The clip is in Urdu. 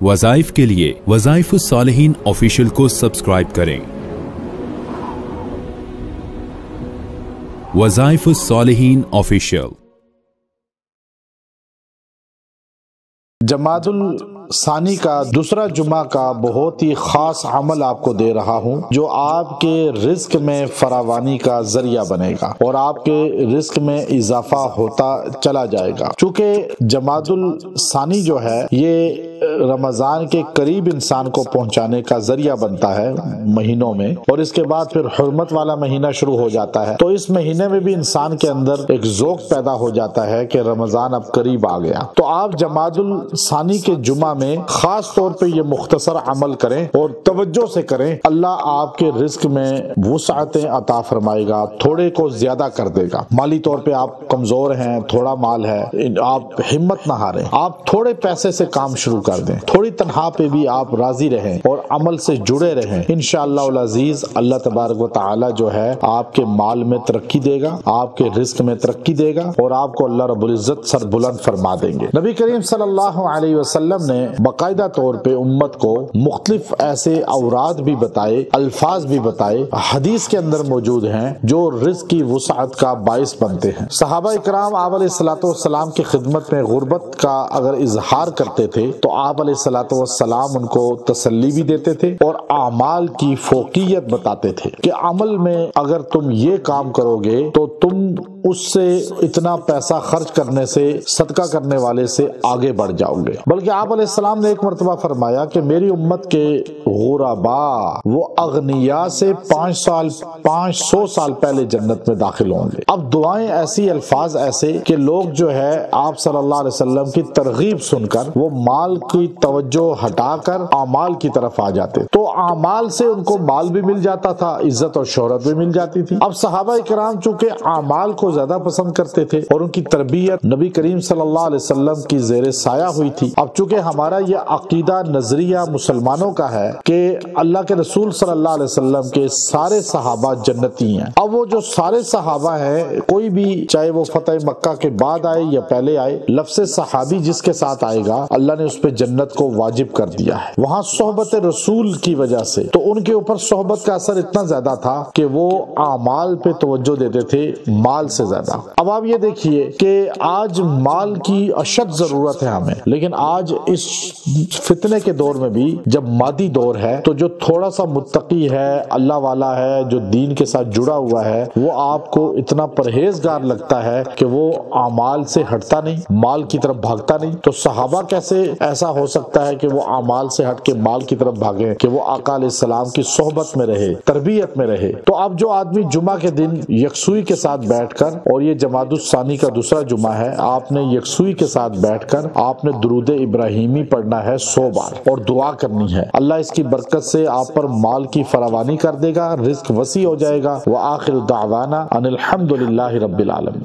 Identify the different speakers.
Speaker 1: وظائف کے لیے وظائف الصالحین آفیشیل کو سبسکرائب کریں۔ وظائف الصالحین آفیشیل۔
Speaker 2: جمادی الثانی کا دوسرا جمعہ کا بہت ہی خاص عمل آپ کو دے رہا ہوں جو آپ کے رزق میں فراوانی کا ذریعہ بنے گا اور آپ کے رزق میں اضافہ ہوتا چلا جائے گا۔ چونکہ جمادی الثانی جو ہے یہ رمضان کے قریب انسان کو پہنچانے کا ذریعہ بنتا ہے مہینوں میں، اور اس کے بعد پھر حرمت والا مہینہ شروع ہو جاتا ہے، تو اس مہینے میں بھی انسان کے اندر ایک ذوق پیدا ہو جاتا ہے کہ رمضان اب قریب آ گیا۔ تو آپ جمادی الثانی کے جمعہ میں خاص طور پہ یہ مختصر عمل کریں اور توجہ سے کریں، اللہ آپ کے رزق میں وسعتیں عطا فرمائے گا، تھوڑے کو زیادہ کر دے گا۔ مالی طور پہ آپ کمزور ہیں، تھوڑا مال ہے، آپ ہمت نہ ہاریں، آپ تھوڑے پیسے سے کام شروع کر دیں، تھوڑی تنخواہ پہ بھی آپ راضی رہیں اور عمل سے جڑے رہیں۔ انشاءاللہ العزیز اللہ تبارک و تعالی جو ہے آپ کے مال میں ترقی دے گا، آپ کے رزق میں ترقی دے گا اور آپ کو اللہ رب العزت سر بلند فرما دیں گے۔ نبی کریم صلی اللہ علیہ وسلم نے باقاعدہ طور پہ امت کو مختلف ایسے اوراد بھی بتائے، الفاظ بھی بتائے، حدیث کے اندر موجود ہیں جو رزق کی وسعت کا باعث بنتے ہیں۔ صحابہ اکرام آپ علیہ الصلوۃ والسلام کی خدمت میں غربت کا اگر اظہار کرتے تھے تو آپ علیہ الصلوۃ والسلام ان کو تسلی بھی دیتے تھے اور اعمال کی فوقیت بتاتے تھے کہ عمل میں اگر تم یہ کام کرو گے تو تم اس سے اتنا پیسہ خرچ کرنے سے، صدقہ کرنے والے سے آگے بڑھ جاؤ گے۔ بلکہ آپ علیہ السلام نے ایک مرتبہ فرمایا کہ میری امت کے غرباء وہ اغنیاء سے 500 سال پہلے جنت میں داخل ہوں گے۔ اب دعائیں ایسی، الفاظ ایسے کہ لوگ جو ہے آپ صلی اللہ علیہ وسلم کی ترغیب سن کر وہ مال کی توجہ ہٹا کر اعمال کی طرف آ جاتے، تو اعمال سے ان کو مال بھی مل جاتا تھا، عزت اور شہرت بھی مل جاتی تھی۔ اب صحابہ کرام چونکہ اعمال کو زیادہ پسند کرتے تھے اور ان کی تربیت نبی کریم صلی اللہ علیہ وسلم کی زیر سایہ ہوئی تھی۔ اب چونکہ ہمارا یہ عقیدہ نظریہ مسلمانوں کا ہے کہ اللہ کے رسول صلی اللہ علیہ وسلم کے سارے صحابہ جنتی ہیں، اب وہ جو سارے صحابہ ہیں کوئی بھی چاہے وہ فتح مکہ کے بعد آئے یا پہلے آئے، لفظ صحابی جس کے ساتھ آئے گا اللہ نے اس پہ جنت کو واجب کر دیا ہے۔ وہاں صحبت رسول کی وجہ سے تو ان کے اوپر صحبت کا اثر اتنا زیادہ تھا کہ وہ اعمال پہ توجہ دیتے تھے مال سے زیادہ۔ اب آپ یہ دیکھیے کہ آج مال کی اشد ضرورت ہے ہمیں، لیکن آج اس فتنے کے دور میں بھی جب مادی دور ہے تو جو تھوڑا سا متقی ہے، اللہ والا ہے، جو دین کے ساتھ جڑا ہوا ہے، وہ آپ کو اتنا پرہیزگار لگتا ہے کہ وہ اعمال سے ہٹتا نہیں، مال کی طرف بھاگتا نہیں۔ تو صحابہ کیسے ایسا ہو سکتا ہے کہ وہ اعمال سے ہٹ کے مال کی طرف بھاگے کہ وہ آقا علیہ السلام کی صحبت میں رہے، تربیت میں رہے۔ تو اب جو آدمی جمعہ کے دن یکسوئی کے ساتھ بیٹھ کر، اور یہ جمادی الثانی کا دوسرا جمعہ ہے، آپ نے یکسوئی کے ساتھ بیٹھ کر آپ نے درود ابراہیمی پڑھنا ہے 100 بار اور دعا کرنی ہے۔ اللہ اس کی برکت سے آپ پر مال کی فراوانی کر دے گا، رزق وسیع ہو جائے گا۔ وآخر دعوانا ان الحمد للہ رب العالمین۔